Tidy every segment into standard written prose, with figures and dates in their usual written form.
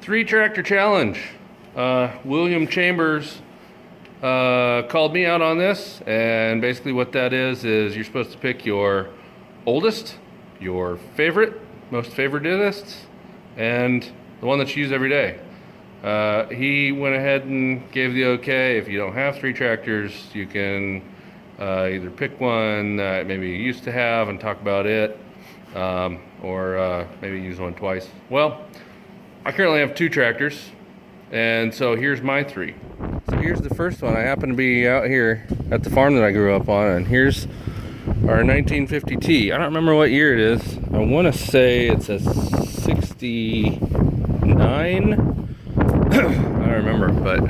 Three tractor challenge. William Chambers called me out on this, and basically what that is you're supposed to pick your oldest, your favorite, most favoritist, and the one that you use every day. He went ahead and gave the okay. If you don't have three tractors, you can either pick one that maybe you used to have and talk about it, or maybe use one twice. Well, I currently have two tractors, and so here's my three. So here's the first one. I happen to be out here at the farm that I grew up on, and here's our 1950T. I don't remember what year it is. I want to say it's a 69. I don't remember, but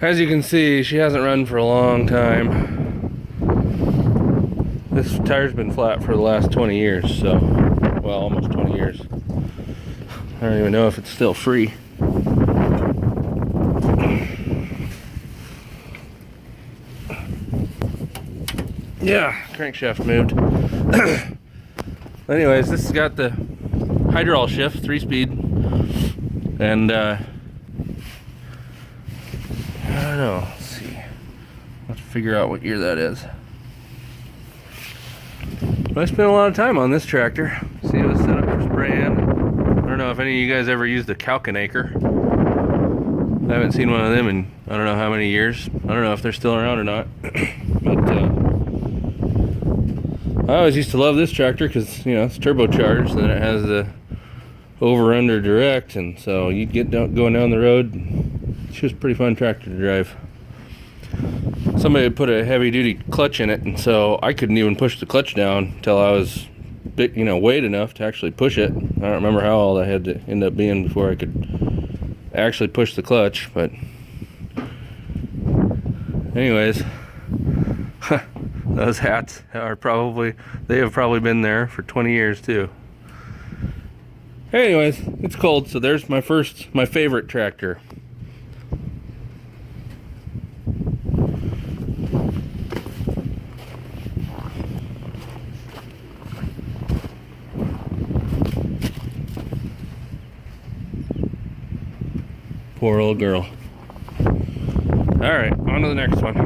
as you can see, she hasn't run for a long time. This tire's been flat for the last 20 years, so, well, almost 20 years. I don't even know if it's still free. Yeah, crankshaft moved. Anyways, this has got the hydraulic shift, 3-speed, and I don't know. Let's see. Let's figure out what year that is. But I spent a lot of time on this tractor. See, it was set up for spraying. I don't know if any of you guys ever used a Calcinator. I haven't seen one of them in I don't know how many years. I don't know if they're still around or not. But I always used to love this tractor because, you know, it's turbocharged and it has the over-under direct, and so you'd get going down the road. She was a pretty fun tractor to drive. Somebody had put a heavy-duty clutch in it, and so I couldn't even push the clutch down until I was big, you know, weighed enough to actually push it. I don't remember how old I had to end up being before I could actually push the clutch, but anyways, those hats are they have probably been there for 20 years too. Anyways, it's cold, so there's my favorite tractor. Poor old girl. Alright, on to the next one.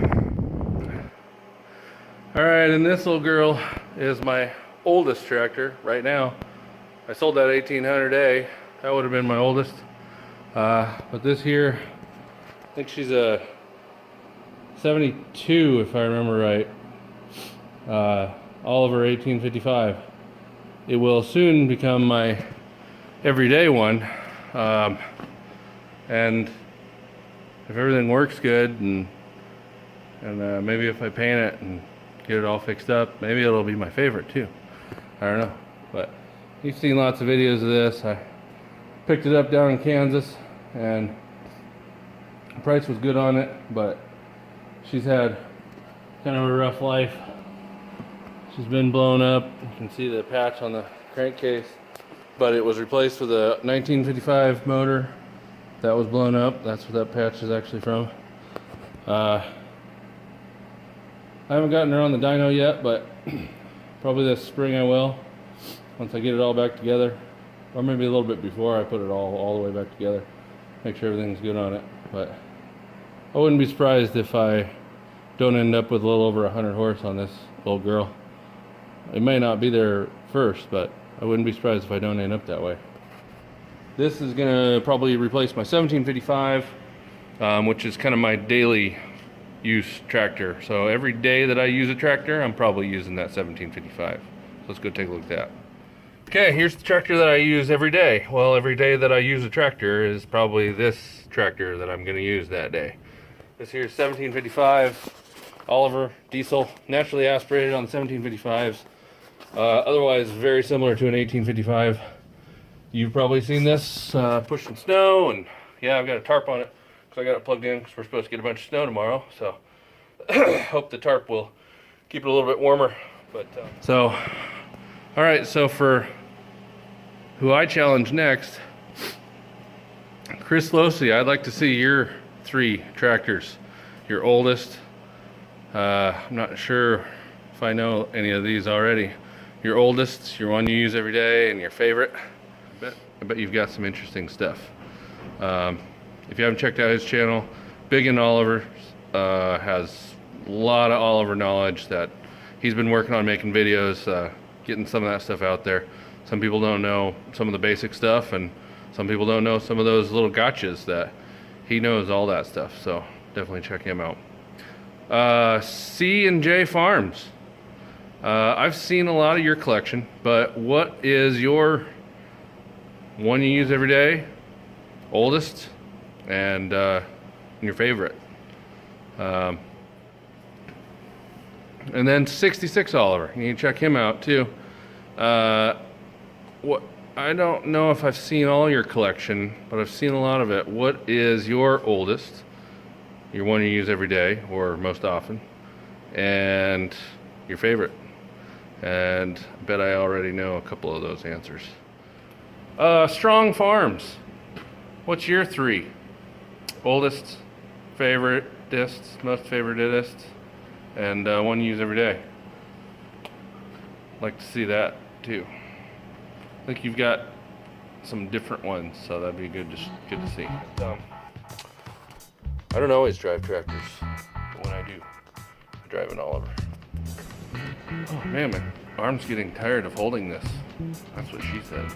Alright, and this little girl is my oldest tractor right now. I sold that 1800A. That would have been my oldest. But this here, I think she's a 72 if I remember right. Oliver 1855. It will soon become my everyday one. And if everything works good and maybe if I paint it and get it all fixed up, maybe it'll be my favorite too. I don't know, but you've seen lots of videos of this. I picked it up down in Kansas, and the price was good on it, but she's had kind of a rough life. She's been blown up. You can see the patch on the crankcase, but it was replaced with a 1955 motor that was blown up. That's what that patch is actually from. I haven't gotten her on the dyno yet, but probably this spring I will, once I get it all back together, or maybe a little bit before I put it all the way back together, make sure everything's good on it. But I wouldn't be surprised if I don't end up with a little over 100 horse on this little girl. It may not be there first, but I wouldn't be surprised if I don't end up that way. This is gonna probably replace my 1755, which is kind of my daily use tractor. So every day that I use a tractor, I'm probably using that 1755. So let's go take a look at that. Okay, here's the tractor that I use every day. Well, every day that I use a tractor is probably this tractor that I'm gonna use that day. This here's 1755 Oliver diesel, naturally aspirated on the 1755s. Otherwise very similar to an 1855. You've probably seen this pushing snow, and yeah, I've got a tarp on it because I got it plugged in because we're supposed to get a bunch of snow tomorrow. So hope the tarp will keep it a little bit warmer. But so, all right. So for who I challenge next, Chris Losey, I'd like to see your three tractors, your oldest. I'm not sure if I know any of these already. Your oldest, your one you use every day, and your favorite. I bet you've got some interesting stuff. If you haven't checked out his channel, Big and Oliver has a lot of Oliver knowledge that he's been working on making videos, getting some of that stuff out there. Some people don't know some of the basic stuff, and some people don't know some of those little gotchas that he knows all that stuff. So definitely check him out. C&J Farms. I've seen a lot of your collection, but what is your one you use every day, oldest, and your favorite? And then 66 Oliver, you need to check him out too. What, I don't know if I've seen all your collection, but I've seen a lot of it. What is your oldest, your one you use every day or most often, and your favorite? And I bet I already know a couple of those answers. Strong Farms, what's your three? Oldest, favoriteest, most favoritist, and one you use every day. Like to see that too. I think you've got some different ones, so that'd be good to see. I don't always drive tractors, but when I do, I drive an Oliver. Oh man, my arm's getting tired of holding this. That's what she said.